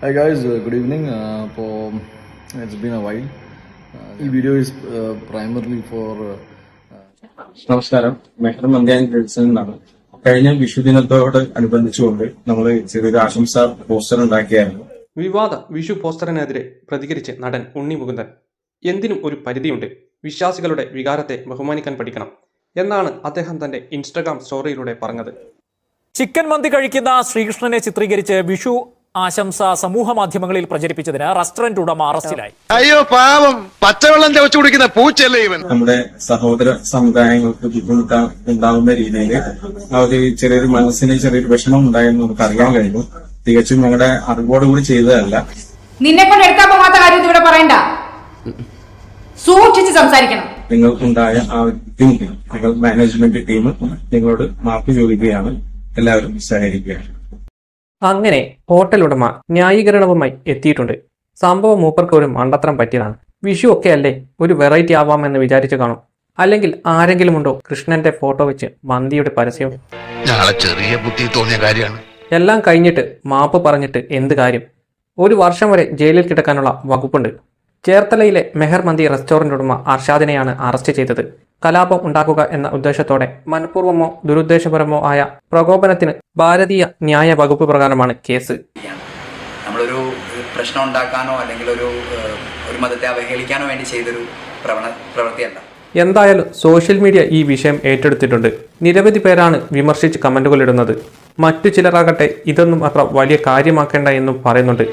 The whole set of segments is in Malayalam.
Hi guys, good evening. It's been a while. The video is primarily for. നമസ്കാരം. മെഹർ മന്ത്യാൻ ഗേൾസിൽ നിന്നാണ്. കഴിഞ്ഞ വിഷുദിനത്തോട് അനുബന്ധിച്ചുകൊണ്ട് നമ്മൾ ചെറിയൊരു ആശംസ പോസ്റ്റർ ഉണ്ടാക്കിയായിരുന്നു. വിവാദ വിഷു പോസ്റ്ററിനെതിരെ പ്രതികരിച്ച് നടൻ ഉണ്ണി മുകുന്ദൻ. എന്തിനും ഒരു പരിധിയുണ്ട്, വിശ്വാസികളുടെ വികാരത്തെ ബഹുമാനിക്കാൻ പഠിക്കണം എന്നാണ് അദ്ദേഹം തന്റെ ഇൻസ്റ്റഗ്രാം സ്റ്റോറിയിലൂടെ പറഞ്ഞത്. ചിക്കൻ മന്തി കഴിക്കുന്ന ശ്രീകൃഷ്ണനെ ചിത്രീകരിച്ച് വിഷു ആശംസ സമൂഹ മാധ്യമങ്ങളിൽ പ്രചരിപ്പിച്ചതിന് റെസ്റ്റോറന്റ് ഉടമ അറസ്റ്റിലായി. അയ്യോ പാവം, പച്ചവെള്ളം ചവച്ചു കുടിക്കുന്ന പൂച്ചല്ലേ ഇവൻ. നമ്മുടെ സഹോദര സമുദായങ്ങൾക്ക് ബുദ്ധിമുട്ടുണ്ടാകുന്ന രീതിയിൽ ചെറിയൊരു മനസ്സിന് ചെറിയൊരു വിഷമം ഉണ്ടായെന്ന് നമുക്ക് അറിയാൻ കഴിഞ്ഞു. തികച്ചും ഞങ്ങളുടെ അറിവോടുകൂടി ചെയ്തതല്ല. നിന്നെ കൊണ്ട് എടുക്കാൻ പോകാത്ത കാര്യം ഇവിടെ പറയണ്ട, സൂക്ഷിച്ച് സംസാരിക്കണം. നിങ്ങൾക്കുണ്ടായ ആ ബുദ്ധിമുട്ട് നിങ്ങൾ മാനേജ്മെന്റ് ടീം നിങ്ങളോട് മാപ്പ് ചോദിക്കുകയാണ്. എല്ലാവരും സഹകരിക്കുകയാണ്. അങ്ങനെ ഹോട്ടൽ ഉടമ ന്യായീകരണവുമായി എത്തിയിട്ടുണ്ട്. സംഭവം മൂപ്പർക്ക് ഒരു മണ്ടത്തരം പറ്റിയതാണ്. വിഷു ഒക്കെ അല്ലേ, ഒരു വെറൈറ്റി ആവാമെന്ന് വിചാരിച്ചു കാണും. അല്ലെങ്കിൽ ആരെങ്കിലും ഉണ്ടോ കൃഷ്ണന്റെ ഫോട്ടോ വെച്ച് മന്തിയുടെ പരസ്യം? ചെറിയ ബുദ്ധി തോന്നിയ കാര്യമാണ്. എല്ലാം കഴിഞ്ഞിട്ട് മാപ്പ് പറഞ്ഞിട്ട് എന്ത് കാര്യം? 1 വർഷം വരെ ജയിലിൽ കിടക്കാനുള്ള വകുപ്പുണ്ട്. ചേർത്തലയിലെ മെഹർ മന്തി റെസ്റ്റോറന്റ് ഉടമ അർഷാദിനെയാണ് അറസ്റ്റ് ചെയ്തത്. കലാപം ഉണ്ടാക്കുക എന്ന ഉദ്ദേശത്തോടെ മനഃപൂർവ്വമോ ദുരുദ്ദേശപരമോ ആയ പ്രകോപനത്തിന് ഭാരതീയ ന്യായ വകുപ്പ് പ്രകാരമാണ് കേസ്. നമ്മളൊരു പ്രശ്നം ഉണ്ടാക്കാനോ അല്ലെങ്കിൽ ഒരു മതത്തെ അവഹേളിക്കാനോ വേണ്ടി ചെയ്തൊരു പ്രവൃത്തിയല്ല. എന്തായാലും സോഷ്യൽ മീഡിയ ഈ വിഷയം ഏറ്റെടുത്തിട്ടുണ്ട്. നിരവധി പേരാണ് വിമർശിച്ച് കമന്റുകൾ ഇടുന്നത്. മറ്റു ചിലരാകട്ടെ ഇതൊന്നും അത്ര വലിയ കാര്യമാക്കേണ്ട എന്നും പറയുന്നുണ്ട്.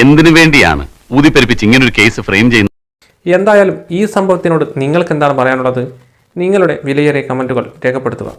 എന്തിനു വേണ്ടിയാണ് ഊതിപ്പെരുപ്പിച്ച് ഇങ്ങനൊരു കേസ് ഫ്രെയിം ചെയ്യുന്നത്? എന്തായാലും ഈ സംഭവത്തിനോട് നിങ്ങൾക്ക് എന്താണ് പറയാനുള്ളത്? നിങ്ങളുടെ വിലയേറിയ കമന്റുകൾ രേഖപ്പെടുത്തുക.